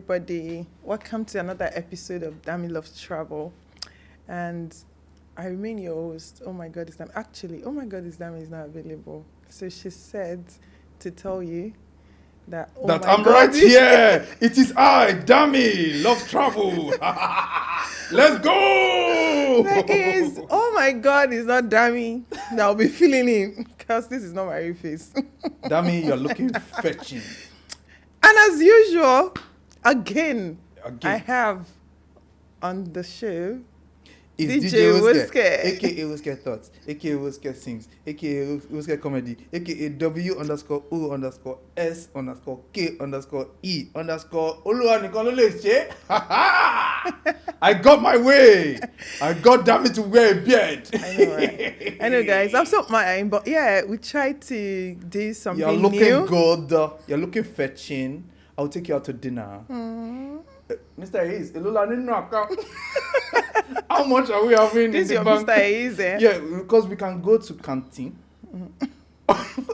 everybody. Welcome to another episode of Dami Loves Travel. And I remain your host. Oh my God, this Dami is not available. So she said to tell you that I'm right here. It is I, Dami, Love Travel. Let's go. That is, oh my God, it's not Dami. I'll be feeling him because this is not my real face. Dami, you're looking fetching. And as usual, again, I have on the show It's DJ Woske, aka Woske Thoughts, aka Woske Sings, aka Woske Comedy, aka W_O_S_K_E_E_Oluwanikololese. I got my way. I got Dami to wear a beard. I know, right? I know, guys. I'm so mine, but yeah, we tried to do something new. You're looking good. You're looking fetching. I'll take you out to dinner. Mr. Hayes, how much are we having This in is the your bank? Mr. Hayes, eh? Yeah, because we can go to canteen.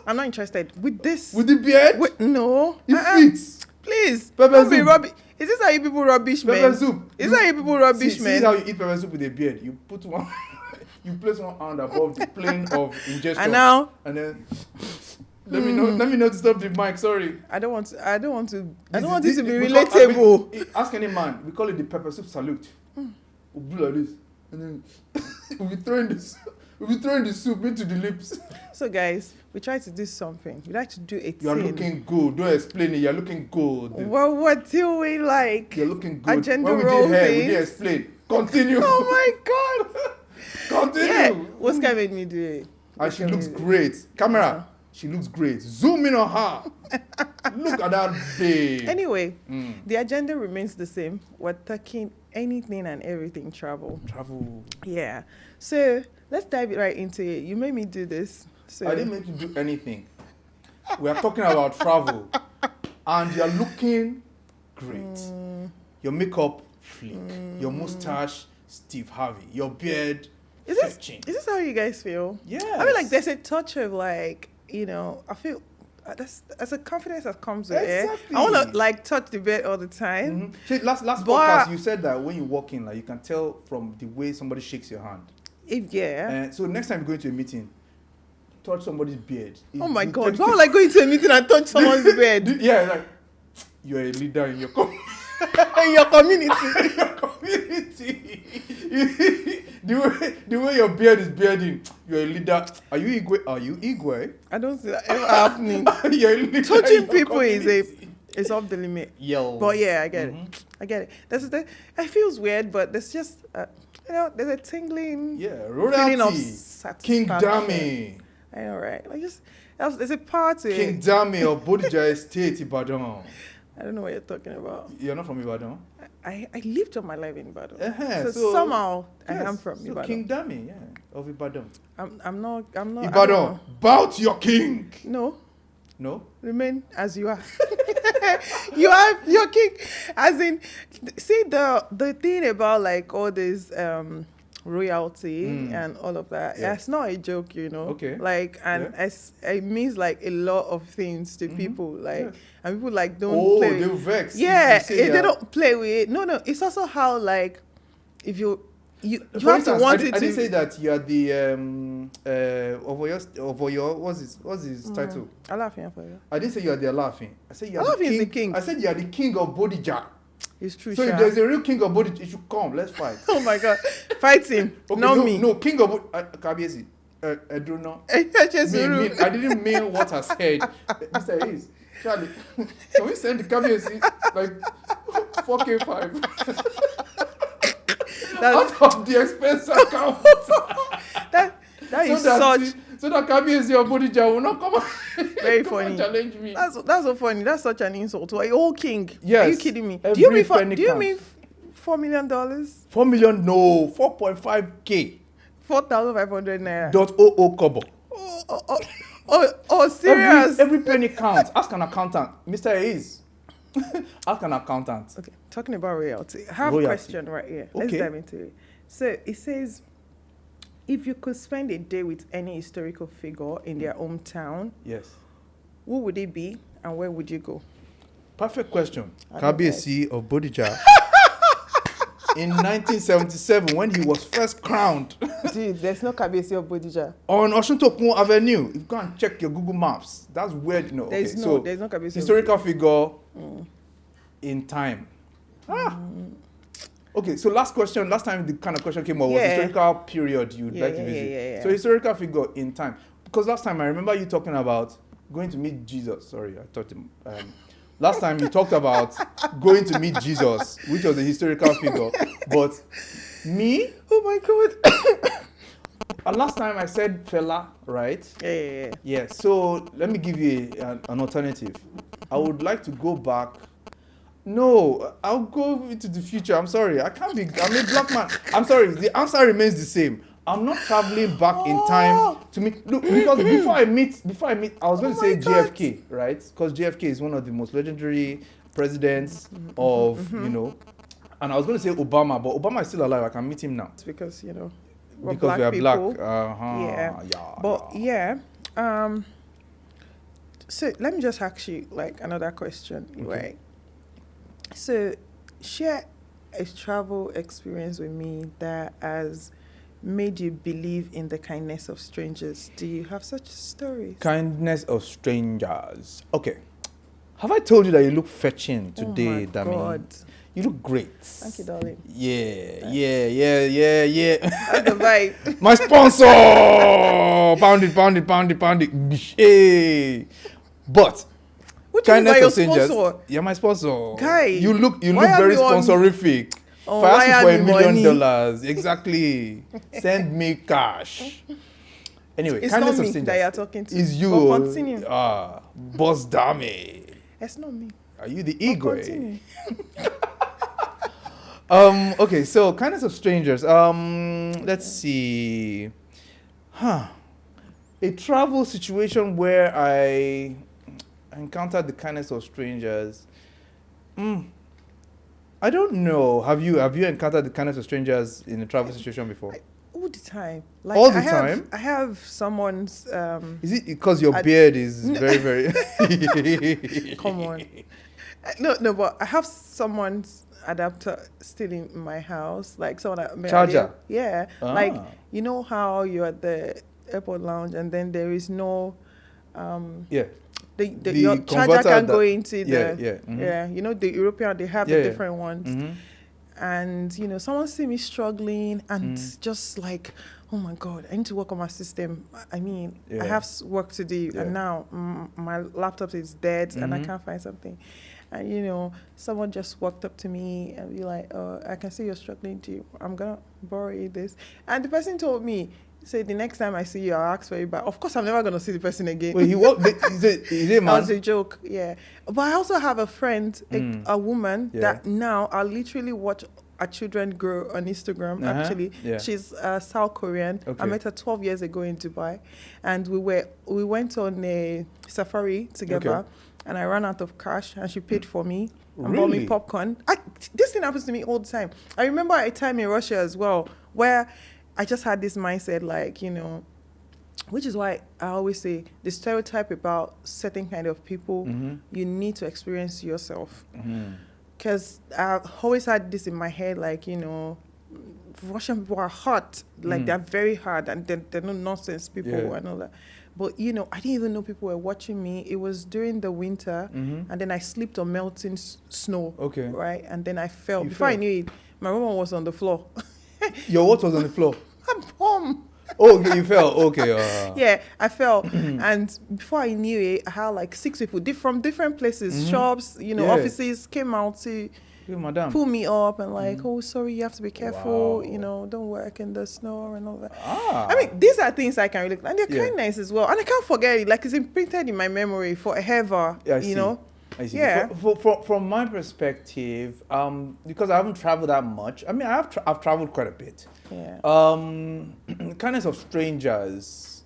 I'm not interested with this. With the beard? Wait, no. It fits. Please. Pepper Don't be soup. rubbish. Is this how you people rubbish, man? Pepper soup. Is that how you people rubbish, See man? how you eat pepper soup with a beard. You put one, you place one hand above the plane of ingestion. And now, And then let me know to stop the mic. Sorry. I don't want it to be We relatable. ask any man. We call it the pepper soup salute. We'll do like this, and then we'll be throwing the soup into the lips. So, guys, we try to do something. We like to do a You are thing. looking good. Don't explain it. You're looking good. Well, what do we like? You're looking good. Agenda When we roll did hair, we things. didn't explain. Continue. Oh my God! Continue. Yeah, Woske made me do it. And she Woske looks made me- great. Camera, she looks great. Zoom in on her. Look at that babe. Anyway, the agenda remains the same. We're talking anything and everything travel. Travel. Yeah. So let's dive right into it. You made me do this. So I didn't make you do anything. We are talking about travel. And you're looking great. Your makeup, flick. Your mustache, Steve Harvey. Your beard, fetching. Is this how you guys feel? Yes. I feel like there's a touch of like, I feel that's a confidence that comes with Exactly. it. I want to like touch the bed all the time. See, last But- podcast, you said that when you walk in, like you can tell from the way somebody shakes your hand. So next time you go into a meeting, touch somebody's beard. Oh my God! Why would I go into a meeting and touch someone's bed Yeah, like you're a leader in your in your community? community. the way your beard is bearding, you're a leader. Are you Igwe? I don't see that ever happening. You're a leader in Touching your people community. is off the limit. Yo. But yeah, I get it. I get it. It feels weird, but there's just there's a tingling Yeah, feeling of royalty. satisfaction. King Dami. I know, right? Like there's a part to King it. Dami of Bodija Estate, Ibadan. I don't know what you're talking about. You're not from Ibadan? I lived all my life in Ibadan. So somehow I am Yes, from so Ibadan. King Dami, yeah, of Ibadan. I'm not. I don't Ibadan, know. bow to your king. No, No? remain as you are. You are your king. As in, see the thing about like all this royalty and all of that. Yeah. It's not a joke, Okay. Like, and it means like a lot of things to people. Like, Yes. and people like don't play. They'll With, vex. yeah, If you say they don't play with it. No. It's also how like if you For have to instance, want I it to. didn't say that you are the Ovoyo, what's his title? I'm laughing for you. I didn't say you are the Alafin. I said you are Alafin is the king. I said you are the king of Bodija. It's true. So Sha. if there's a real king of Bodija, you should come. Let's fight. Oh my God, fighting, Okay, not me. No, king of Kabiesi. I don't know. I didn't mean what I said. Mr. Hayes, Charlie, can we send the Kabiesi like 4K5 out of the expense account? that is such So that Kabiesi or Bodija will not come very come and funny. challenge me. That's so funny. That's such an insult to a whole king. Yes. Are you kidding me? Every Do you mean penny do you counts. mean $4 million? 4 million, no, 4.5K. 4,500 naira. .00 kobo. Oh, serious? Every penny counts. Ask an accountant. Mr. Hayes. Ask an accountant. Okay, talking about royalty. I have a question right here. Let's Okay. dive into it. So it says, if you could spend a day with any historical figure in their hometown, Yes. who would it be and where would you go? Perfect question. I don't Kabiyesi of Bodija. In 1977, when he was first crowned Dude, there's no Kabiyesi of Bodija. on Osuntokun Avenue, if you go and check your Google Maps, that's where, you know, There's okay, no, so there's no Kabiyesi. historical figure in time. Okay, so last time the kind of question came up was Yeah. historical period you'd like to visit. Yeah. So historical figure in time. Because last time I remember you talking about going to meet Jesus. Sorry, I thought last time you talked about going to meet Jesus, which was a historical figure. But me, Oh my God. last time I said Fela, right? Yeah. Yeah, so let me give you an alternative. I would like to go back. No, I'll go into the future. I'm sorry. I'm a black man. I'm sorry. The answer remains the same. I'm not traveling back in time to meet. Look, because before I meet, I was going to say JFK, right? Because JFK is one of the most legendary presidents of, you know. And I was going to say Obama, but Obama is still alive. I can meet him now. It's because, you know, Because we are black. people. Yeah. But so let me just ask you like another question, right? So share a travel experience with me that has made you believe in the kindness of strangers. Do you have such stories? Kindness of strangers. Okay. Have I told you that you look fetching today, Oh my God. You look great. Thank you, darling. Yeah. That's the vibe. My sponsor! Pound it. Hey. But What do you mean by kindness your of strangers. sponsor? You're my sponsor. Guy, you look why are very you on- sponsorific. Oh, If I ask why you are for you $1 money? million, exactly. Send me cash. Anyway, It's kindness not of me strangers. that you're talking to. Is you. But continue. Boss Dame. It's not me. Are you the But ego? continue. Okay, so kindness of strangers. Let's see. A travel situation where I encountered the kindness of strangers. I don't know. Have you encountered the kindness of strangers in a travel situation before? All the time. Like, All the I have, time? I have someone's. Is it because your beard is very, very... Come on. No, but I have someone's adapter still in my house. Like someone that Charger? Yeah. Ah. Like, you know how you're at the airport lounge and then there is no. Yeah. The The your charger converter can that- go into yeah, the. yeah, mhm. You know, the European, they have Yeah, the yeah. different ones. Mhm. And you know, someone see me struggling and just like, oh my God, I need to work on my system. I mean, Yeah. I have work to do, Yeah. and now my laptop is dead and I Mhm. can't find something. And you know, someone just walked up to me and be like, I can see you're struggling too. I'm gonna borrow you this. And the person told me, say the next time I see you, I'll ask for you back. Of course, I'm never gonna see the person again. Wait, is it That man? was a joke, yeah. But I also have a friend, a woman, Yeah. that now I literally watch our children grow on Instagram. Uh-huh. Actually, Yeah. she's South Korean. I Okay. met her 12 years ago in Dubai, and we went on a safari together. Okay. And I ran out of cash, and she paid for me and bought me Really? popcorn. This thing happens to me all the time. I remember a time in Russia as well where I just had this mindset, like, you know, which is why I always say the stereotype about certain kind of people, you need to experience yourself. Because I've always had this in my head, like, you know, Russian people are hot, like they're very hard, and they're no nonsense people Yeah. and all that. But, you know, I didn't even know people were watching me. It was during the winter, and then I slipped on melting snow. Okay. Right? And then I fell. You Before I fell? knew it, my mom was on the floor. Your what was on the floor? I'm bomb. Oh, okay, you fell. Okay. Yeah, I fell. And before I knew it, I had like 6 people from different places, shops, you know, Yeah. offices came out to Hey, madam. pull me up and like, oh, sorry, you have to be careful, Wow. you know, don't work in the snow and all that. Ah. I mean, these are things I can relate, and they're Yeah. kindness as well. And I can't forget it, like it's imprinted in my memory forever, Yeah, I you see. know? I see. Yeah. From my perspective, because I haven't traveled that much. I mean, I've traveled quite a bit. Yeah. Kindness of strangers.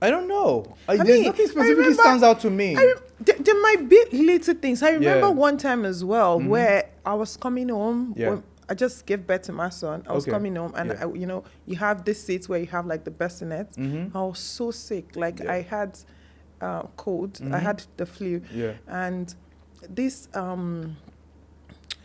I don't know. There's mean, nothing I specifically remember- stands out to me. There might be little things. I remember Yeah. one time as well where I was coming home. Yeah. When I just gave birth to my son. I was Okay. coming home and, Yeah. you know, you have this seats where you have like the bassinets. I was so sick. Like Yeah. I had cold. I had the flu. Yeah. And this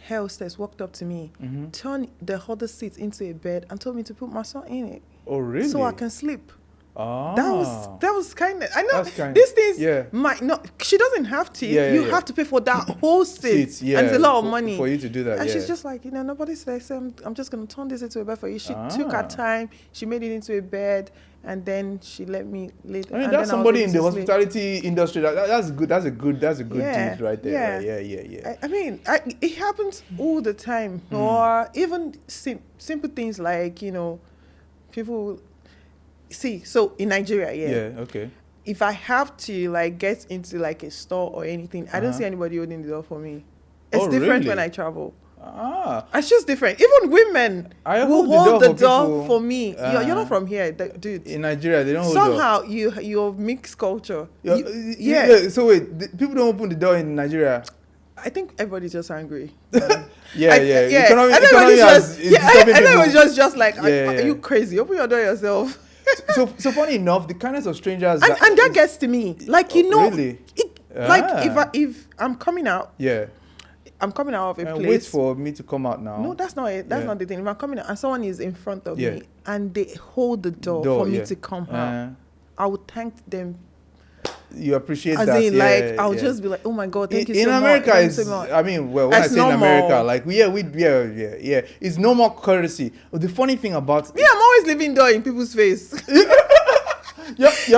hostess walked up to me, turned the other seat into a bed, and told me to put my son in it. Oh, really? So I can sleep. Ah. That was kind of, I know That's these things yeah. might not, she doesn't have to. You have to pay for that whole seat. Yeah, and it's a lot of money. For you to do that, And she's just like, nobody said, I'm just going to turn this into a bed for you. She took her time. She made it into a bed. And then she let me lay there. I mean, and that's then somebody in the sleep. hospitality industry. That's good. That's a good deed right there. Yeah. Yeah. I mean, it happens all the time. Or even simple things like, people... See, so in Nigeria, Yeah, okay. if I have to, like, get into, like, a store or anything, I don't see anybody holding the door for me. It's different really? when I travel. Ah. It's just different. Even women will hold the door for me. You're not from here, dude. In Nigeria, they don't hold Somehow, you're mixed culture. Yeah. So wait, people don't open the door in Nigeria? I think everybody's just angry. Yeah. I know it was just like, are you crazy? Open your door yourself. so funny enough, the kindness of strangers... And that gets to me. Like, Really? Like, if I'm coming out... Yeah. I'm coming out of a place. Wait for me to come out now. No, that's not it. That's not the thing. If I'm coming out and someone is in front of me and they hold the door for me to come out, I would thank them. You appreciate as that. in, like, I'll just be like, oh my God, thank you so much. In America, I mean, well, when I say in America, like, it's normal courtesy. But the funny thing about... I'm always leaving door in people's face. You're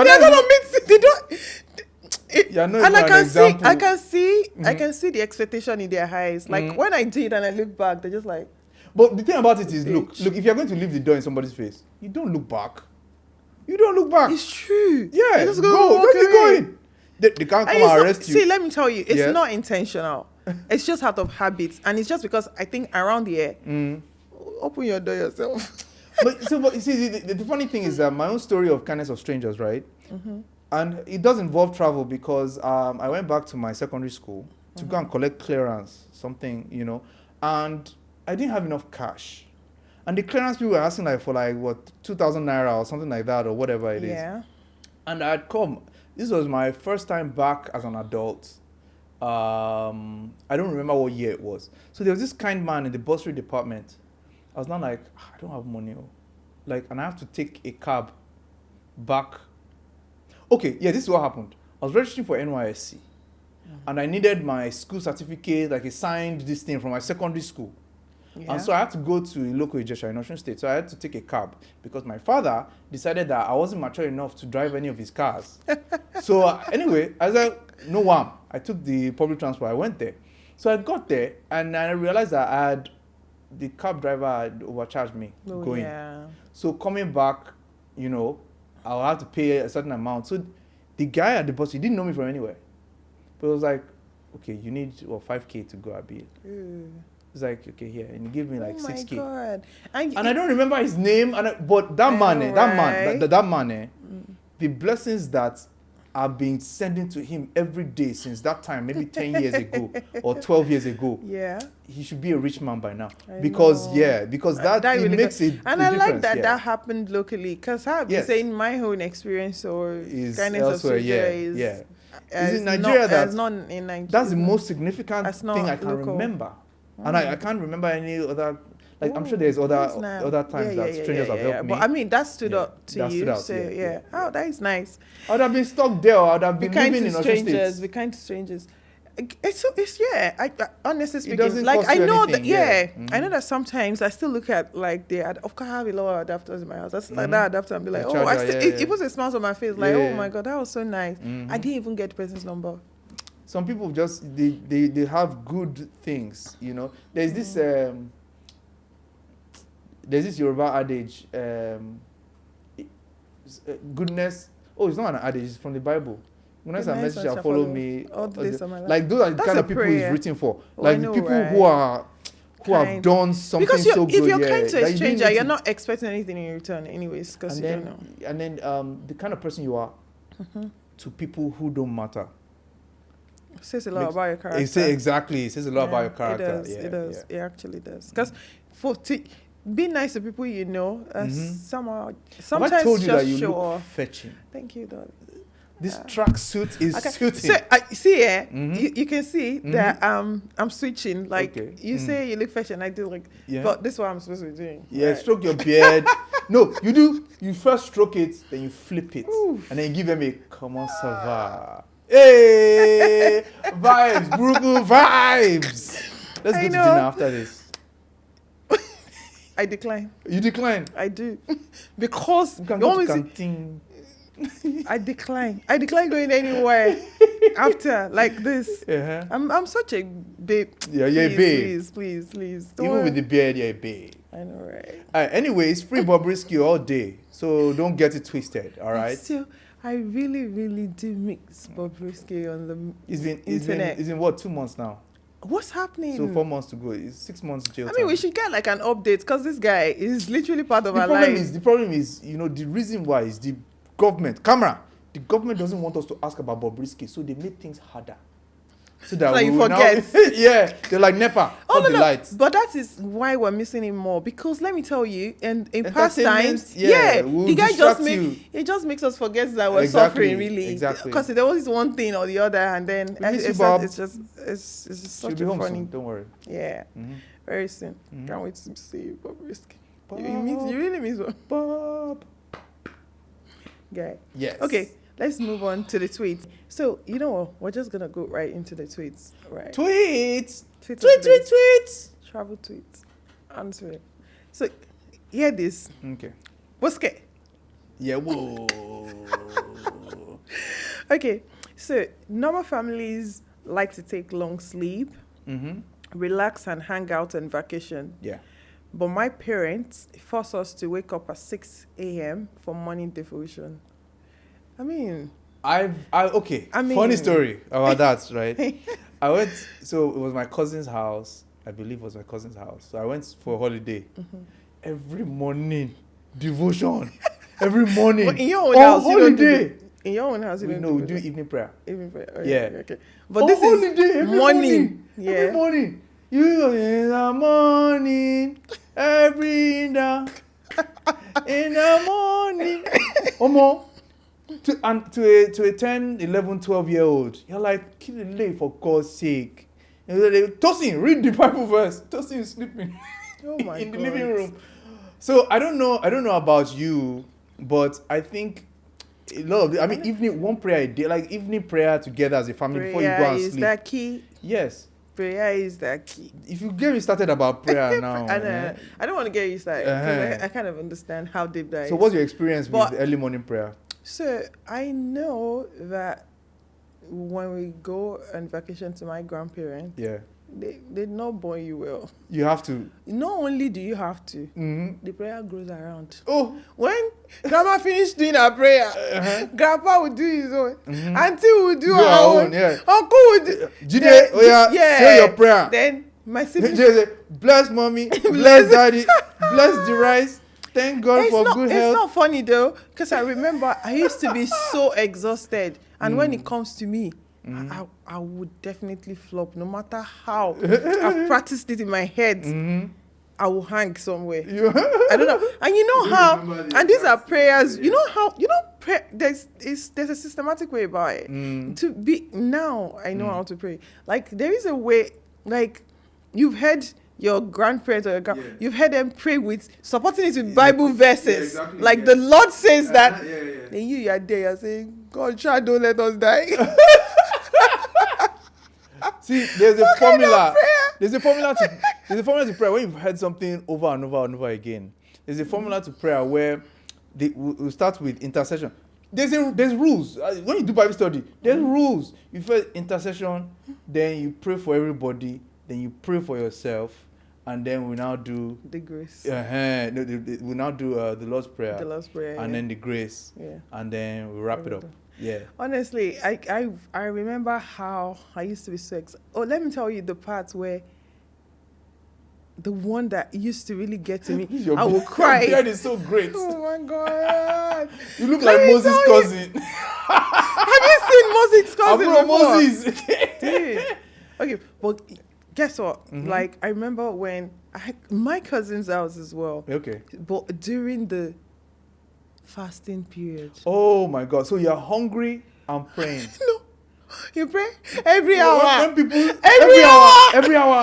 not going to mix it. And I can see the expectation in their eyes. Like when I did and I look back, they're just like. But the thing about it is, look, if you're going to leave the door in somebody's face, you don't look back. It's true. Yeah, just go. Don't be going. They can't come and arrest you. See, let me tell you, it's not intentional. It's just out of habits, and it's just because I think around here, open your door yourself. But you see, the funny thing is that my own story of kindness of strangers, right? And it does involve travel because I went back to my secondary school to go and collect clearance, something, and I didn't have enough cash. And the clearance people were asking for 2,000 naira or something like that or whatever it is. Yeah. And I had come. This was my first time back as an adult. I don't remember what year it was. So there was this kind man in the bursary department. I was not like, I don't have money. And I have to take a cab back. Okay, yeah, this is what happened. I was registering for NYSC. And I needed my school certificate, like a signed this thing from my secondary school. Yeah. And so I had to go to a local Ijesha in Osun State. So I had to take a cab because my father decided that I wasn't mature enough to drive any of his cars. So anyway, I said, no one. I took the public transport. I went there. So I got there and I realized that the cab driver had overcharged me going. Yeah. So coming back, I'll have to pay a certain amount. So the guy at the bus, he didn't know me from anywhere. But it was like, okay, you need 5K to go, Abi. It's like, okay, here. And he gave me 6K. God. And I don't remember his name. But that man, the blessings that I've been sending to him every day since that time, maybe 10 years ago or 12 years ago. Yeah. He should be a rich man by now. Because that really makes it. And I like that happened locally. Because I've been saying my own experience or kindness of stranger is in Nigeria that's not in Nigeria. That's the most significant thing I can remember. And I can't remember any other. I'm sure there's other times that strangers have helped me. But I mean, that stood up to you. Out, so oh, that is nice. I would have been stuck there. I would have been living in Osun State. Be kind to strangers. It's I honestly speaking, I know anything, I know that sometimes I still look at of course I have a lot of adapters in my house. That's that adapter and be like, it puts a smile on my face, oh my God, that was so nice. I didn't even get the person's number. Some people just they have good things, There's this Yoruba adage, goodness. Oh, it's not an adage, it's from the Bible. Goodness and mercy shall follow me all the days of my life. Like those are the kind of people it's written for. Like the people who have done something so good. If you're kind to a stranger, you're not expecting anything in return anyways, because you don't know. And then the kind of person you are to people who don't matter. It says a lot about your character. It says a lot about your character. It does. It actually does. Because be nice to people sometimes have I told you just that you show look off. fetching? Thank you, darling. This tracksuit is Okay. suiting. So see, Mhm. you can see that I'm switching. Like Okay. you say, you look fresh, and I do like. Yeah. But this is what I'm supposed to be doing. Yeah, right? stroke your beard. No, you do. You first stroke it, then you flip it, Oof. and then you give them a comment ça va. Hey, vibes, Brugu vibes. Let's I go to know. dinner after this. I decline. You decline. I do because You can you go to always. canteen. I decline. I decline going anywhere after like this. Uh-huh. I'm such a babe. Yeah, you're a Please, babe. Please. Even with the beard, you're a babe. I know, right? Anyways, free Bobrisky all day, so don't get it twisted. All right. Still, I really do mix Bobrisky on the It's been what, 2 months now? What's happening? So 4 months to go. It's 6 months jail. I mean, we should get like an update because this guy is literally part of our life. The problem is, the reason why is the government. The government doesn't want us to ask about Bobrisky, so they make things harder. So that So we you will forget. Yeah, they're like NEPA. Oh, cut the lights. But that is why we're missing him more. Because let me tell you, and in past Entertainment, times, will the guy distract you. it just makes us forget that we're Exactly, suffering really. exactly. Because there was one thing or the other, and then We miss you, it's Bob. just She'll such be a home funny. soon. Don't worry. Yeah, Mhm. very soon. Mhm. Can't wait to see you, Bobrisky. Bob. You really miss one Bob. guy. Yes. Okay, let's move on to the tweets. So you know what? We're just gonna go right into the tweets, right? Tweets. Tweet of Tweet, the day. tweet, tweets. Travel tweets. Answer it. So, hear this. Okay. Woske. Yeah, whoa. Okay, so normal families like to take long sleep, Mm-hmm. relax, and hang out on vacation. Yeah. But my parents force us to wake up at 6 a.m. for morning devotion. I mean, Okay. I mean- Funny story about that, right? I went, so it was my cousin's house. I believe it was my cousin's house. So I went for a holiday. Mm-hmm. Every morning, devotion. Every morning. but in your own on house, you don't holiday. do in your own house, you We don't know, we do devotion. evening prayer. Even for, Yeah. Okay. But On this holiday, is every morning. Yeah. Every morning. You in the morning. In the morning. Omo. To a 10, 11, 12-year-old, you're like, kill the lay for God's sake. Tosin, read the Bible verse. Tosin is sleeping Oh my in the God. living room. So I don't know about you, but I think a lot of one prayer a day, like evening prayer together as a family before you go Prayer and is sleep. that key. Yes. Prayer is that key. If you get me started about prayer now. I don't want to get you started Uh-huh. because I kind of understand how deep that is. So what's your experience But- with early morning prayer? So I know that when we go on vacation to my grandparents, Yeah. they not born you well. You have to. Not only do you have to, Mm-hmm. the prayer grows around. Oh. When grandma finished doing her prayer, Uh-huh. grandpa will do his own. Mhm. Auntie will do Do her our own. own, yeah. Uncle will do. Jide, say your prayer. Then my siblings. Jide say, bless mommy, bless daddy, bless the rice. Thank God for good It's health. not funny though, because I remember I used to be so exhausted, and when it comes to me, I would definitely flop, no matter how I've practiced it in my head. Mm-hmm. I will hang somewhere. You, I don't know, and you know don't how, remember the and these are exact prayers. thing, You know how, there's a systematic way about it. To be now, I know how to pray. Like there is a way, like you've heard your grandparents or your Yeah. you've heard them pray with supporting it with Bible verses. Yeah, exactly, Like yeah. the Lord says that, yeah. and you are there, you're saying, God, child, don't let us die. See, there's a formula. prayer? There's a formula to prayer. When you've heard something over and over and over again, there's a formula to prayer where we'll start with intercession. There's rules. When you do Bible study, there's rules. You first intercession, then you pray for everybody, then you pray for yourself, and then we now do The grace. we now do the Lord's Prayer, The Lord's Prayer. and yeah. then the grace, Yeah. and then we wrap it up. Yeah. Honestly, I remember how I used to be so excited. Oh, let me tell you the part where the one that used to really get to me, I will cry. Your beard is so great. Oh my God. You look Let like me Moses' tell you. cousin. Have you seen Moses' cousin Aburo before? Moses. Dude. Okay, but guess what? Mhm. Like, I remember when my cousin's house as well, Okay. but during the fasting period. Oh my God. So you're hungry I'm praying. No. You pray every When hour. people Every hour. every hour,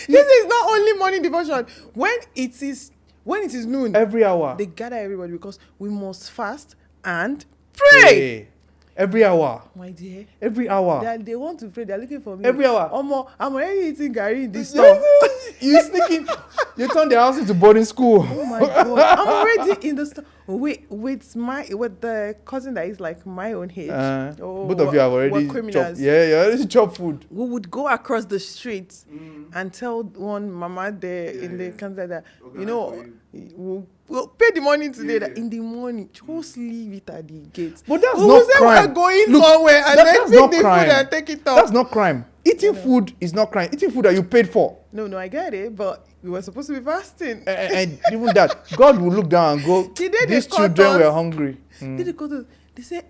This is not only morning devotion. When it is noon, every hour. they gather everybody because we must fast and pray. Every hour. My dear. Every hour. They want to pray. They're looking for me. Every hour. Omo, I'm already eating gari in this store. You sneaking. You turn the house into boarding school. Oh my God. I'm already in the store. Wait, with the cousin that is like my own age. Both of you have already chopped. Yeah, you already chopped food. We would go across the street and tell one mama there in the country that, we'll pay the money today. That in the morning, just leave it at the gate. But that's not crime. We're going somewhere and then that's pick not the crime. food and take it off. That's not crime. Eating food is not crime. Eating food that you paid for. No, I get it, but we were supposed to be fasting. And even that, God will look down and go, these children were hungry. They say,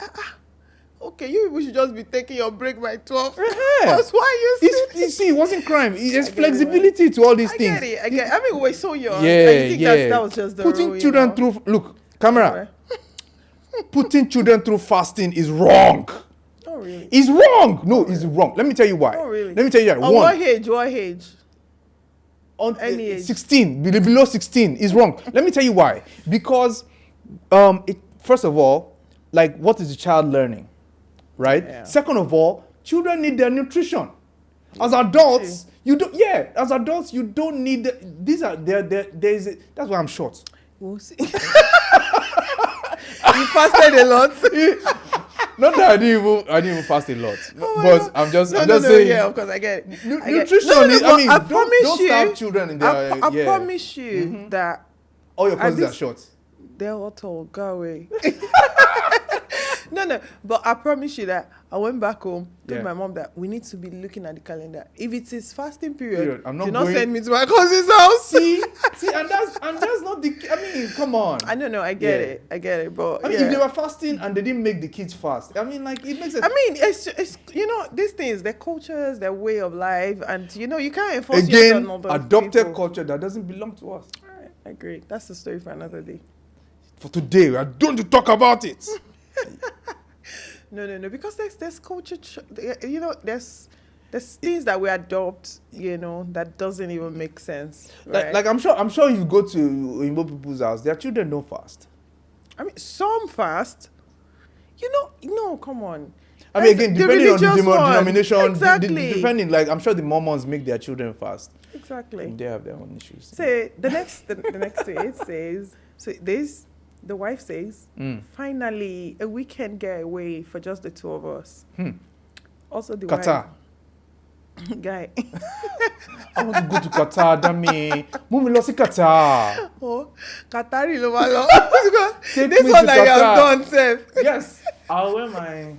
okay, you people should just be taking your break by 12. That's why you see, it wasn't crime. There's flexibility to all these things. I get it. I mean, we're so young. Yeah, and you think that was just the putting rule, children through, look, camera. Putting children through fasting is wrong. Oh, really? It's wrong. No, it's wrong. Let me tell you why. Oh, really? Let me tell you why. What age? On any age. 16, below 16 is wrong. Let me tell you why. Because, first of all, like, what is the child learning? Right? Yeah. Second of all, children need their nutrition. As adults, you don't. Yeah, as adults, you don't need. That's why I'm short. We'll see. You fasted a lot. Not that I didn't even fast a lot, Oh but God. I'm just No, saying. yeah, of course I get it. Nutrition is. I mean, don't starve children in their. I promise you that all your cousins are short. they're all tall. Go away. No, but I promise you that I went back home, told my mom that we need to be looking at the calendar. If it is fasting period, I'm not do not going... send me to my cousin's house. See, and that's not the. I mean, come on. I know, I get it, but I mean, if they were fasting and they didn't make the kids fast, I mean, like it makes it. I mean, it's these things, their cultures, their way of life, and you can't enforce again on adopted people. Culture that doesn't belong to us. All right, I agree. That's the story for another day. For today, we are going to talk about it. No, because there's culture, there's things that we adopt, that doesn't even make sense. Right? Like I'm sure you go to Igbo people's house, their children don't fast. I mean, some fast. No, come on. I mean, again, depending on the denomination, exactly. Depending, like I'm sure the Mormons make their children fast. Exactly. They have their own issues. So the next day it says, the wife says, finally, a weekend getaway for just the two of us. Also, the Qatar. Wife, guy. I want to go to Qatar, Dami. Move me, Qatar. Oh, Qatari, This one that you have done, Seth. Yes, I'll wear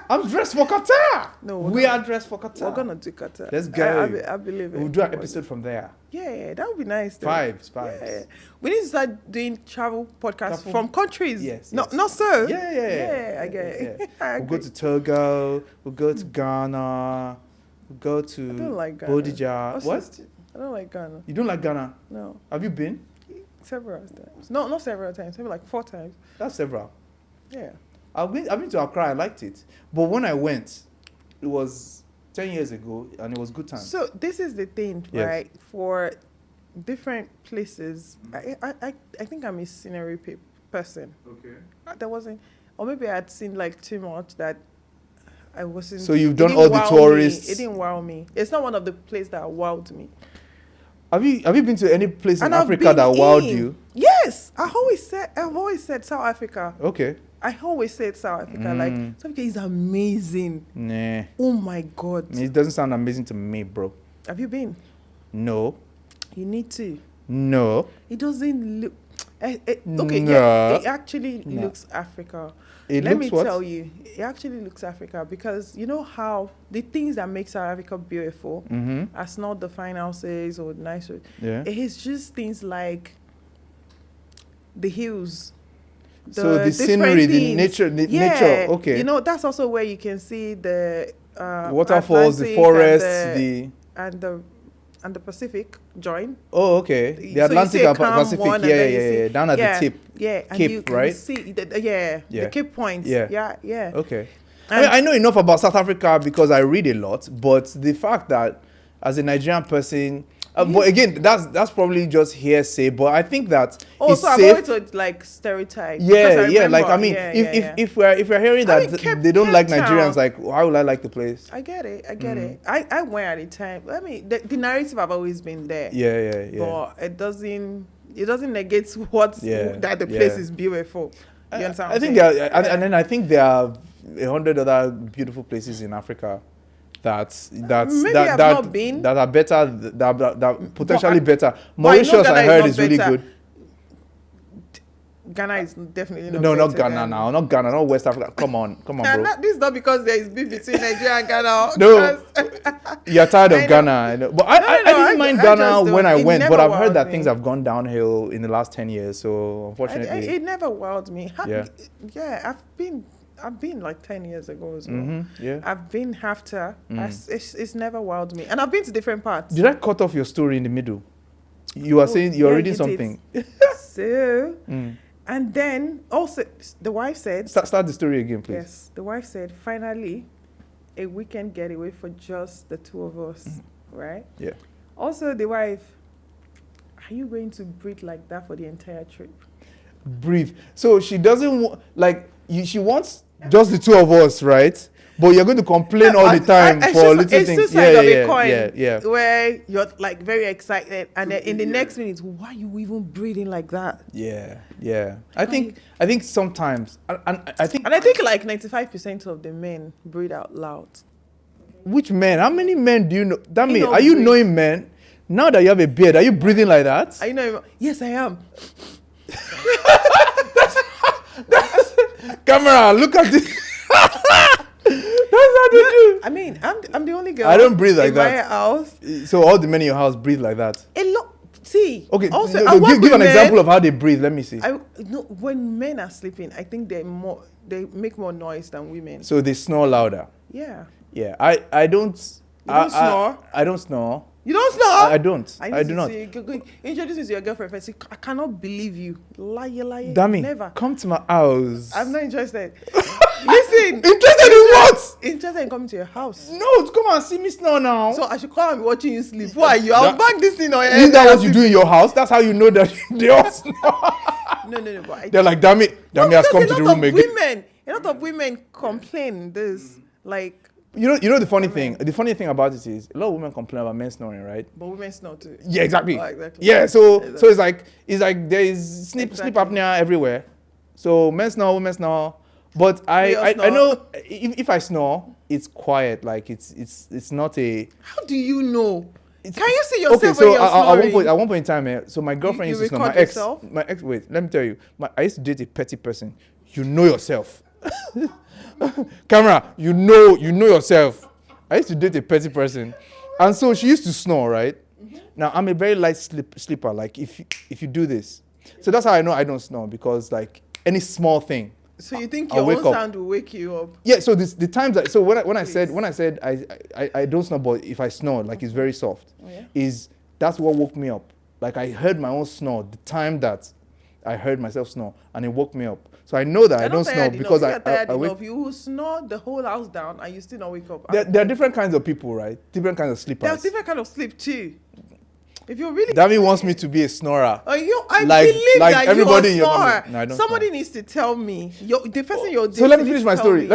I'm dressed for Qatar. No, we are dressed for Qatar. We're gonna do Qatar. Let's go. I believe it. We'll do an episode from there. Yeah, that would be nice. Though. Vibes. Yeah. We need to start doing travel podcasts from countries. Yes. Not so. Yeah. I get it. We'll go to Togo. We'll go to Ghana. We'll go to I don't like Ghana. Bodija. What? I don't like Ghana. You don't like Ghana? No. Have you been? Several times. No, not several times. Maybe like 4 times. That's several. Yeah. I've been to Accra. I liked it, but when I went, it was 10 years ago, and it was good time. So this is the thing, right? For different places, I think I'm a scenery person. Okay. There wasn't, or maybe I had seen like too much that I wasn't. So you've done all the tourists. It didn't wow me. It's not one of the places that wowed me. Have you been to any place in Africa that wowed you? Yes, I've always said South Africa. Okay. I always said South Africa. Like South Africa is amazing. Nah. Oh my God. It doesn't sound amazing to me, bro. Have you been? No. You need to. No. It doesn't look. Okay, No. yeah, it actually looks Africa. Let me what? tell you, it actually looks Africa because you know how the things that make South Africa beautiful are not the fine houses or nice. Yeah. It is just things like the hills. So the scenery, the nature, nature. Okay. You know, that's also where you can see the waterfalls, the forests, and the Pacific join. Oh, okay. The Atlantic and Pacific. Yeah. Down at the tip. Yeah. Cape, and you can right? see the Cape Point. Yeah. Yeah. Okay. I mean, I know enough about South Africa because I read a lot, but the fact that as a Nigerian person, but again, that's probably just hearsay. But I think that it's so I'm safe. going to like stereotype. Yeah. Like I mean, if we're hearing that they don't like Nigerians, like how will I like the place? I get it. I went at the time. I mean, the narrative have always been there. Yeah. But it doesn't negate that the place is beautiful. You understand? I think and then I think there are 100 other beautiful places in Africa that are better, that potentially better. Mauritius, I heard, is really good. Ghana is definitely not no, not Ghana now, not Ghana, not West Africa. Come on, bro. This is not because there is beef between Nigeria and Ghana. No, you're tired of Ghana. I know. But I didn't mind Ghana when I went, but I've heard that things have gone downhill in the last 10 years. So unfortunately, it never wowed me. I've been like 10 years ago as well. I've been after. It's never wowed me. And I've been to different parts. Did I cut off your story in the middle? You are saying you're reading something. So, and then also the wife said... Start the story again, please. Yes. The wife said, finally, a weekend getaway for just the two of us. Right? Yeah. Also, the wife, are you going to breathe like that for the entire trip? Breathe. So she doesn't she wants just the two of us, right? But you're going to complain all the time for little things. It's two sides of a coin where you're like very excited, and then in the next minute, why are you even breathing like that? Yeah. I think sometimes, and I think like 95% of the men breathe out loud. Which men? How many men do you know? That means, are you knowing men? Now that you have a beard, are you breathing like that? Are you knowing? Yes, I am. Camera, look at this. That's how they do. I mean, I'm the only girl. I don't breathe like in that. My house. So all the men in your house breathe like that. A lot. See. Okay. Also, give an example of how they breathe. Let me see. When men are sleeping, I think they make more noise than women. So they snore louder. Yeah. Yeah. I don't. You don't snore. I don't snore. You don't snore? I don't. I do not. Introduce me to your girlfriend first. I cannot believe you. Lie. Damn it. Never. Come to my house. I'm not interested. Listen. Interested in what? Interested in coming to your house. No, come and see me snore now. So I should come and be watching you sleep. Why are you? I'll bang this thing on your head. Isn't that what you do in your house? That's how you know that they all snore. No. But they're like, damn it has come to the room again. A lot of women complain this. Like, you know the funny thing. The funny thing about it is a lot of women complain about men snoring, right? But women snore too. Yeah, exactly. Oh, exactly. Yeah, so it's like there is sleep apnea everywhere. So men snore, women snore. But I know if I snore, it's quiet. Like it's not a. How do you know? Can you see yourself when you're snoring? At one point in time, so my girlfriend used to snore. My ex. Wait, let me tell you. I used to date a petty person. You know yourself. Camera, you know yourself. I used to date a petty person, and so she used to snore, right? Mm-hmm. Now I'm a very light sleeper. Like if you do this, so that's how I know I don't snore, because like any small thing. So you think your own sound will wake you up? Yeah. So the times that when I said I don't snore, but if I snore, like it's very soft. Oh, yeah? That's what woke me up. Like I heard my own snore the time that I heard myself snore, and it woke me up. So I know that I don't snore because I wake. You will snore the whole house down and you still not wake up. There are different kinds of people, right? Different kinds of sleepers. There's different kind of sleep too. If you're really... Dami wants me to be a snorer. I believe that everybody you're a snorer. No, I don't Somebody snore. needs to tell me. The person you're dating. So let me finish my story.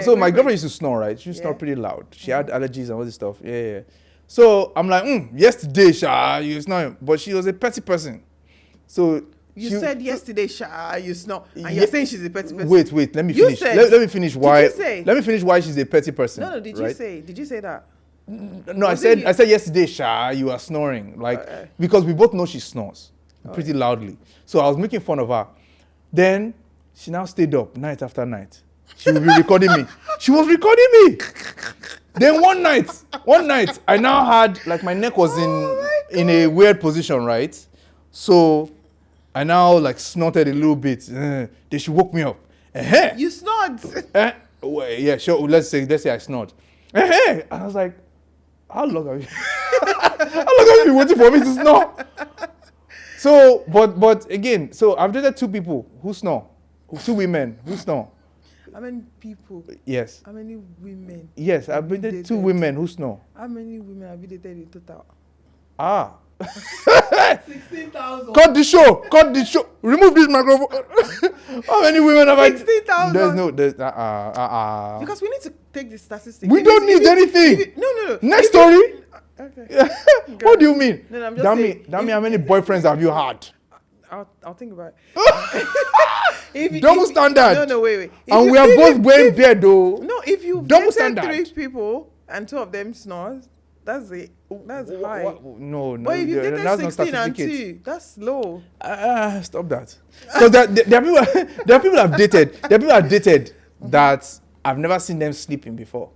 So my girlfriend used to snore, right? She used to snore pretty loud. She had allergies and all this stuff. Yeah. So I'm like, yesterday, Sha, you snoring. But she was a petty person. So... You said yesterday, Sha, you snore, and you're saying she's a petty person. Wait, let me finish. Let me finish why. Let me finish why she's a petty person. No, did you say that? No, I said yesterday, Sha, you are snoring. Because we both know she snores pretty loudly. So I was making fun of her. Then she now stayed up night after night. She would be recording me. She was recording me. Then one night, I now had, like, my neck was in a weird position, right? So I now like snorted a little bit. Then she woke me up. You snored. Well, yeah, sure. Let's say I snored. And I was like, how long have you been waiting for me to snore? So, but again, so I've dated two people who snore, two women who snore. How many people? Yes. How many women? Yes, I've been dated 2 women who snore. How many women have you dated in total? Ah. 16,000. Cut the show. Cut the show. Remove this microphone. How many women have I? 16,000. There's Because we need to take the statistics. We don't need anything. No. Next story. Okay. What do you mean? No, I'm just saying. Damn me, how many boyfriends have you had? I'll think about it. Double standard. No, wait. And we are both wearing beard though. No, if you Double dated standard. 3 people and 2 of them snores, that's it. That's high. No. But if you dated that's not 16 and certificate. 2, that's low. Stop that. Because there are people I've dated. There are people I've dated that I've never seen them sleeping before.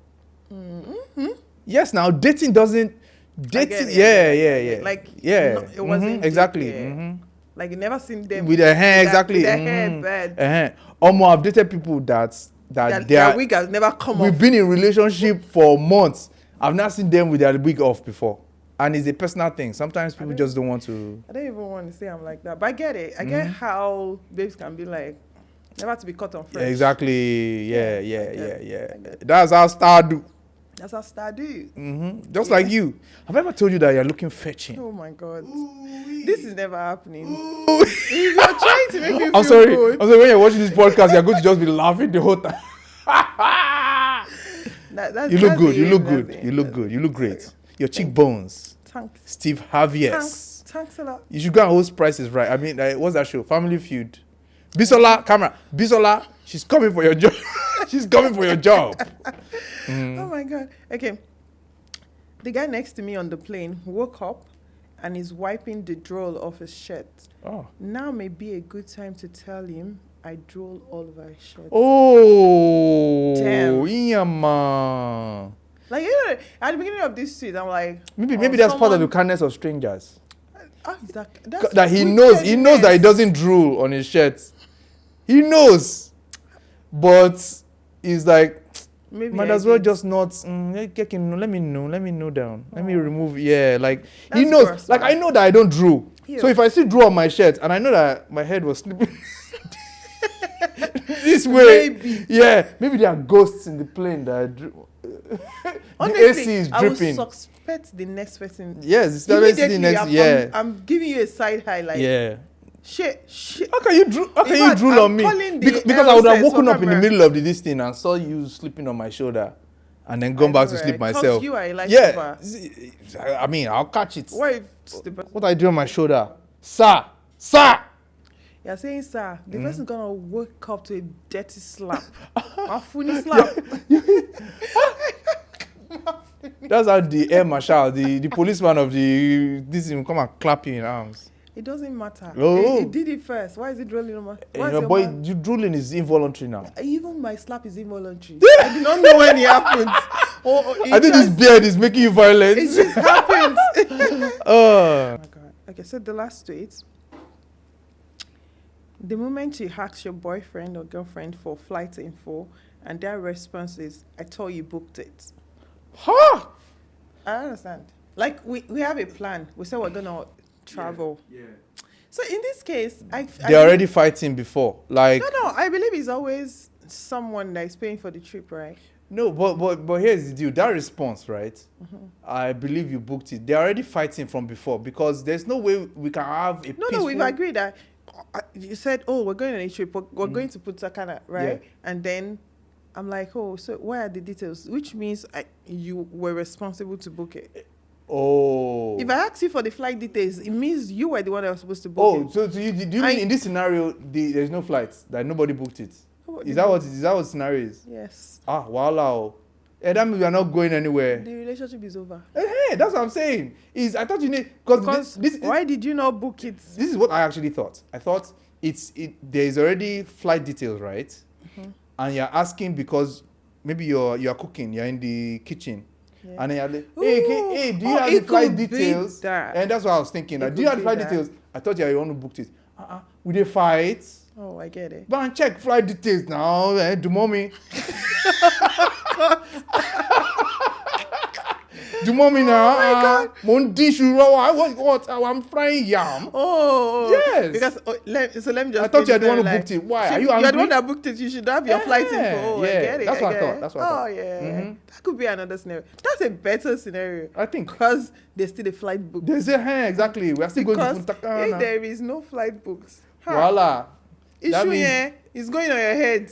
Mm-hmm. Yes, now dating doesn't. Dating, yeah. Like, yeah, no, it wasn't exactly. deep, yeah. Like you never seen them With their hair, exactly. With their hair bad. I've dated people that Their wig has never come off. We've been in relationship for months. I've not seen them with their wig off before. And it's a personal thing. Sometimes people just don't want to. I don't even want to say I'm like that. But I get it. I get how babes can be like, never to be caught on fresh. Exactly. Yeah. That's how star do. That's how star do. Just like you. Have I ever told you that you're looking fetching? Oh my God. This is never happening. If you're trying to make me feel I'm sorry. good. I'm sorry. When you're watching this podcast, you're going to just be laughing the whole time. You look good. You look great. Your cheekbones. Thanks. Steve Harvey's. Thanks a lot. You should go and host Prices Right. I mean, what's that show? Family Feud. Bisola, camera. Bisola, she's coming for your job. She's coming for your job. Oh my God. Okay. The guy next to me on the plane woke up and is wiping the drool off his shirt. Oh. Now may be a good time to tell him I drool all over his shirt. Oh. Damn. Yama. Like, at the beginning of this tweet, I'm like, Maybe that's part of the kindness of strangers. That he knows that he doesn't drool on his shirt. He knows. But he's like, maybe might as well just not. Let me know down. Let me remove. Yeah, like he knows. Gross, like man. I know that I don't drool. Ew. So if I see drool on my shirt and I know that my head was slipping this way, maybe there are ghosts in the plane that drool. Honestly, the AC is dripping. I would suspect the next person. Yes, it's the next. I'm giving you a side highlight. Yeah. Shit. How can you drool on me? Because I would have woken up in the middle of this thing and saw you sleeping on my shoulder, and then gone back to sleep myself. You are like I mean, I'll catch it. What I do on my shoulder, sir. You're saying, sir, the person's gonna wake up to a dirty slap, a funny slap. That's how the air marshal, the policeman of this will come and clap you in arms. It doesn't matter. Oh. It did it first. Why is it drooling on my? You drooling is involuntary now. Even my slap is involuntary. I did not know when it happened. I think this beard is making you violent. It just happened. Oh my God. Okay, so the last tweet. The moment you ask your boyfriend or girlfriend for flight info and their response is, I thought you booked it. Huh? I understand. Like, we have a plan. We said we're going to travel. Yeah. So in this case, they're already fighting before. Like No, I believe it's always someone that is paying for the trip, right? No, but here's the deal. That response, right? I believe you booked it. They're already fighting from before because there's no way we can have a peaceful... No, we've agreed that you said, we're going on a trip. We're going to put Sakana, right? Yeah. And then I'm like, so where are the details? Which means you were responsible to book it. Oh. If I ask you for the flight details, it means you were the one that was supposed to book it. So do you mean in this scenario, there's no flights, that nobody booked it? Is that what the scenario is? Yes. Wow. That means we are not going anywhere. The relationship is over. Hey, that's what I'm saying. I thought you need... Because why did you not book it? This is what I actually thought. I thought there's already flight details, right? And you're asking because maybe you're cooking, you're in the kitchen. Yeah. And then you're like, hey, do you have the flight details? And that's what I was thinking. Do you have the flight details? I thought you want to book it. Would they fight? Oh, I get it. Go and check flight details now. Do mommy. Do mommy now? Oh my God. What? I'm frying yam. Oh. Yes. Because let me just. I thought you paint are the one the who story booked it. Why? like, Are you You're the angry? one that booked it. You should have your flight info. Oh, Yeah. I get it. That's what I get thought. it. That's what I thought. Yeah. Mhm. That could be another scenario. That's a better scenario. I think. Because there's still a flight booked. They say, hey, exactly. We are still going Because to Punta Cana. if there is no flight booked, Voila. That issue means- here is going on your head.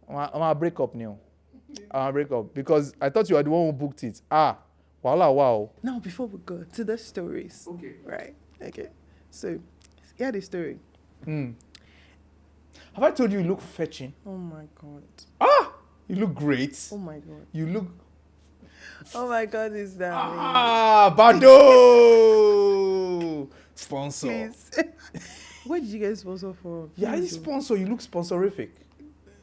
I'm gonna break up now. I'm gonna break up because I thought you were the one who booked it. Voila, wow. Now, before we go to the stories. Okay. Right. Okay. So, hear the story. Have I told you look fetching? Oh my God. You look great. Oh my God. You look. Oh my God, is that Bado! Sponsor. please? Where did you get sponsor from? Yeah, Please, he's sponsor. You look sponsorific.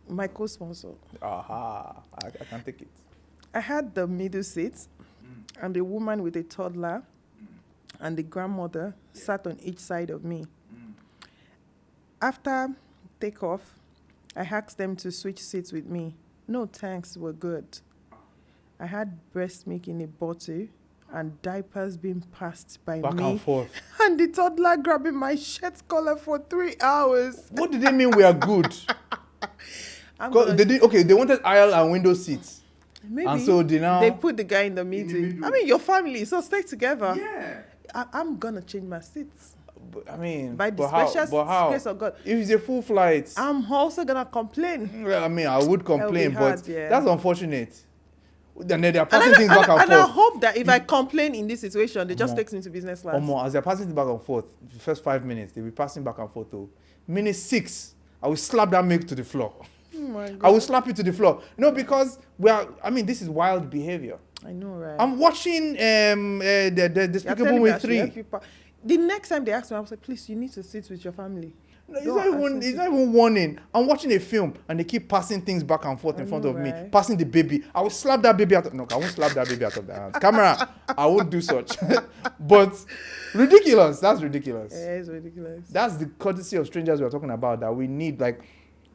my co-sponsor. Aha. I can take it. I had the middle seat, and the woman with a toddler, and the grandmother sat on each side of me. After takeoff, I asked them to switch seats with me. No thanks, we're good. I had breast milk in a bottle and diapers being passed by Back me. and forth. And the toddler grabbing my shirt collar for 3 hours. What did they mean we are good? I'm 'Cause gonna- they wanted aisle and window seats. Maybe And so they put the guy in the middle. middle. I mean, your family, so stay together. Yeah. I'm gonna change my seats. But, I mean, By the but how? special But how? grace of God. If it's a full flight, I'm also gonna complain. well, I mean, I would complain, hard, but yeah. that's unfortunate. And then they're passing things back and I forth. hope that if I complain in this situation, they just takes me to business class. As they're passing it back and forth, the first 5 minutes, they'll be passing back and forth. Minute 6, I will slap that milk to the floor. Oh my God. I will slap it to the floor. No, because this is wild behavior. I know, right? I'm watching the You're Despicable telling me Me I should 3. help people. The next time they ask me, I was like, please, you need to sit with your family. No, it's Don't not even, ask it's me not even warning. I'm watching a film and they keep passing things back and forth in front know, of me, right? passing the baby. I will slap that baby out of. No, I won't slap that baby out of the hands. Camera, I won't do such. But ridiculous. That's ridiculous. Yeah, it's ridiculous. That's the courtesy of strangers we're talking about that we need. Like,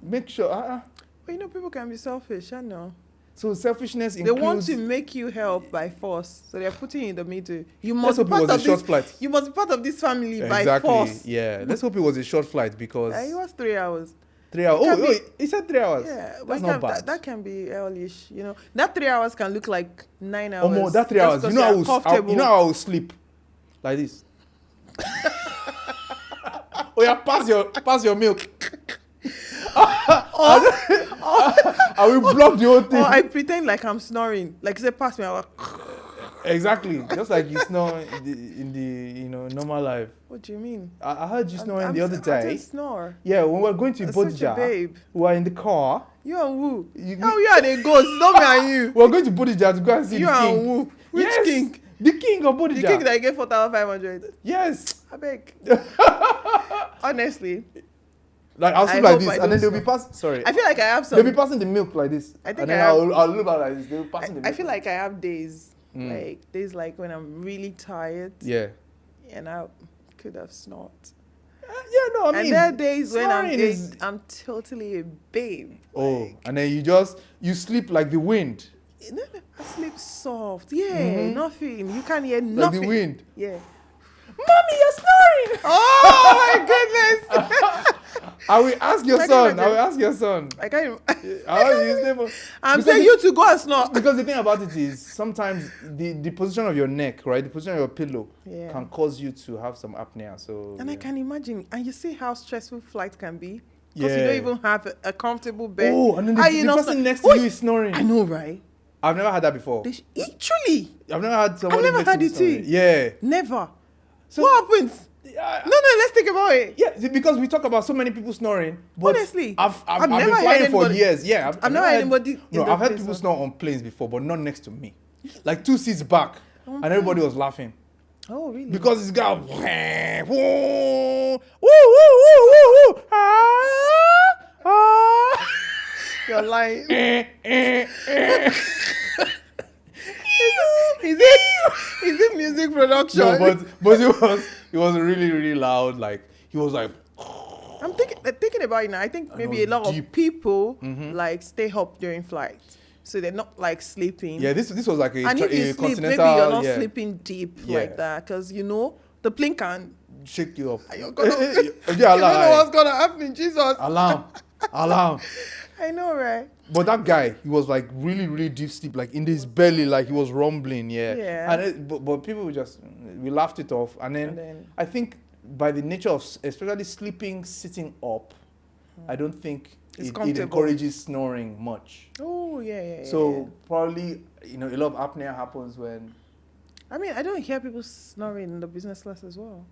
make sure. But people can be selfish, I know. So selfishness They includes. want to make you help by force, so they're putting you in the middle. You Let's must be hope it part was a of short this. flight. You must be part of this family by Exactly. force. Yeah. Let's hope it was a short flight because It was 3 hours. 3 hours. can be- He said 3 hours. Yeah, but That's it not can- bad. That can be early-ish, That 3 hours can look like 9 hours. More that 3 just hours. 'cause You know, you're comfortable. how I will sleep like this. Oh yeah, pass your milk. I will block the whole thing. Or I pretend like I'm snoring. Like, say, pass me. I'm like, Exactly, just like you snore in the normal life. what do you mean? I heard you snoring the other I day. didn't snore. Yeah, when we were going to You're such a Bodija, babe. we were in the car. You and who? You- How you and a ghost? Not me and you. We were going to Bodija to go and see You the and king. who? Which Yes, king? The king of Bodija. The king that you gave 4,500. Yes. I beg. Honestly, Like I'll sleep I like hope this, I and then don't they'll be snore. passing. Sorry. I feel like I have They'll be some. passing the milk like this. I think and then I have- I'll look out like this. They'll be passing the milk. I feel like I have days, Mm. days like when I'm really tired, Yeah. and I could have snored. Yeah, no, I mean. And there are days when snoring I'm totally a babe. Oh, Like, and then you sleep like the wind. no, I sleep soft. Yeah, Mhm. nothing. You can't hear Like nothing. the wind. Yeah. Mommy, you're snoring. Oh my goodness. I will ask your I can't son. I imagine. will ask your son. I can't. I will use them. I'm Because saying the- you to go and snore. Because the thing about it is sometimes the position of your neck, right? The position of your pillow Yeah. can cause you to have some apnea. So And I yeah. can imagine. And you see how stressful flight can be? Because you Yeah. don't even have a comfortable bed. Oh, and then How the you not person snore- next to Oh, you is snoring. I know, right? I've never had that before. Truly, I've never had someone never next to had me it too. snoring. Yeah. never. So What happens? yeah, No, let's think about it. yeah, see, because we talk about so many people snoring. But Honestly, I've I've been never heard flying for anybody- years. Yeah, I've never heard anybody in No, the I've heard place people of- snore on planes before, but not next to me. Like 2 seats back, and everybody was laughing Oh, really? because it's got woo, woo, woo, woo, woo, woo, ah. You're lying. Eh. Is it music production? No, but it was really really loud. Like he was like. I'm thinking about it now. I think maybe a was lot deep. of people like stay up during flights. so they're not like sleeping. Yeah, this was like and if you a sleep, maybe continental. you're not yeah, sleeping deep Yeah. like that, because the plane can. shake you up. You're gonna, Yeah, you don't know alarm. what's gonna happen, Jesus. Alarm. I know, right? But that guy, he was like really, really deep sleep, like in his belly, like he was rumbling. Yeah. Yeah. And but people we laughed it off, and then I think by the nature of especially sleeping sitting up, I don't think It's it comfortable. encourages snoring much. Oh yeah. So probably a lot of apnea happens when. I mean, I don't hear people snoring in the business class as well.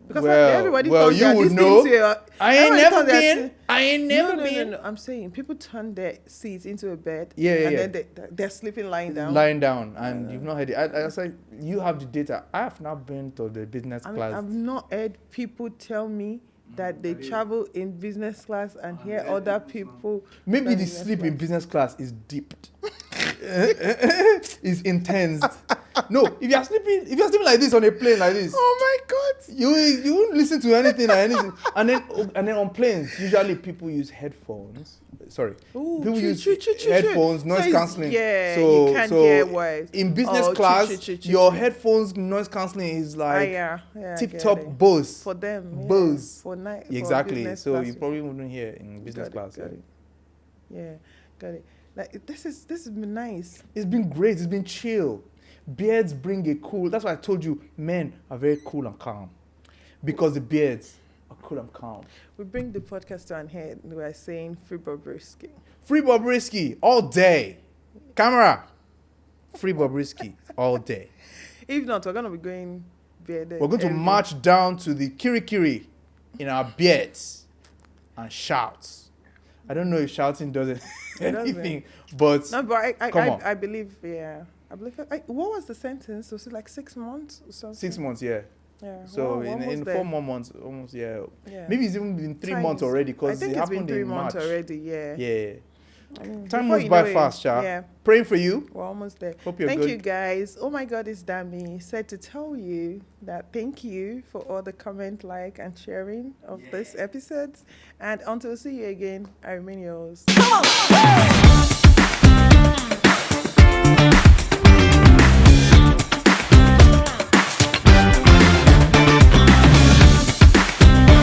Because well, everybody well, turns you their would this know. thing to I ain't everybody never turns their been. thing- I ain't never been. No. I'm saying people turn their seats into a bed. Yeah, and yeah. then they're sleeping lying down. Lying down, and you've not heard it. I say you have the data. I have not been to the business I mean, class. I've not heard people tell me that they travel in business class and hear other people. Maybe tell the me sleep that's in business class is deep. Is intense. No, if you're sleeping like this on a plane like this, Oh my God! you won't listen to anything and then on planes usually people use headphones. Sorry, Ooh, people use true. headphones, So noise it's- cancelling. yeah, so you can't so hear words. in business Oh, class, true. your headphones noise cancelling is like yeah, I tip get top it. Bose. For them, yeah. Bose. For night. Exactly. So you probably wouldn't hear in business class. Got it. Yeah, got it. Like this has been nice. It's been great. It's been chill. Beards bring a cool. That's why I told you, men are very cool and calm, because the beards are cool and calm. We bring the podcast to an end. We are saying free Bobrisky. Free Bobrisky all day. Camera. Free Bobrisky all day. If not, we're gonna be going bearded. We're going to every- march down to the Kirikiri in our beards and shout. I don't know if shouting does anything, but No, but Come on. I believe, yeah. I believe. What was the sentence? Was it like 6 months or something? 6 months, yeah. Yeah. So we're in almost 4 there. more months, almost, yeah. Yeah. Maybe it's even been 3 months Time is- already, I because think it it's been happened 3 in months March. already. Yeah. Yeah. I mean, Time before moves you by know it, fast, Sha. Yeah. Praying for you. We're almost there. Hope you're Thank good. you guys. Oh my God, it's Dami. Said to tell you that thank you for all the comment, like, and sharing of this episodes. And until see you again, I remain yours. Come on.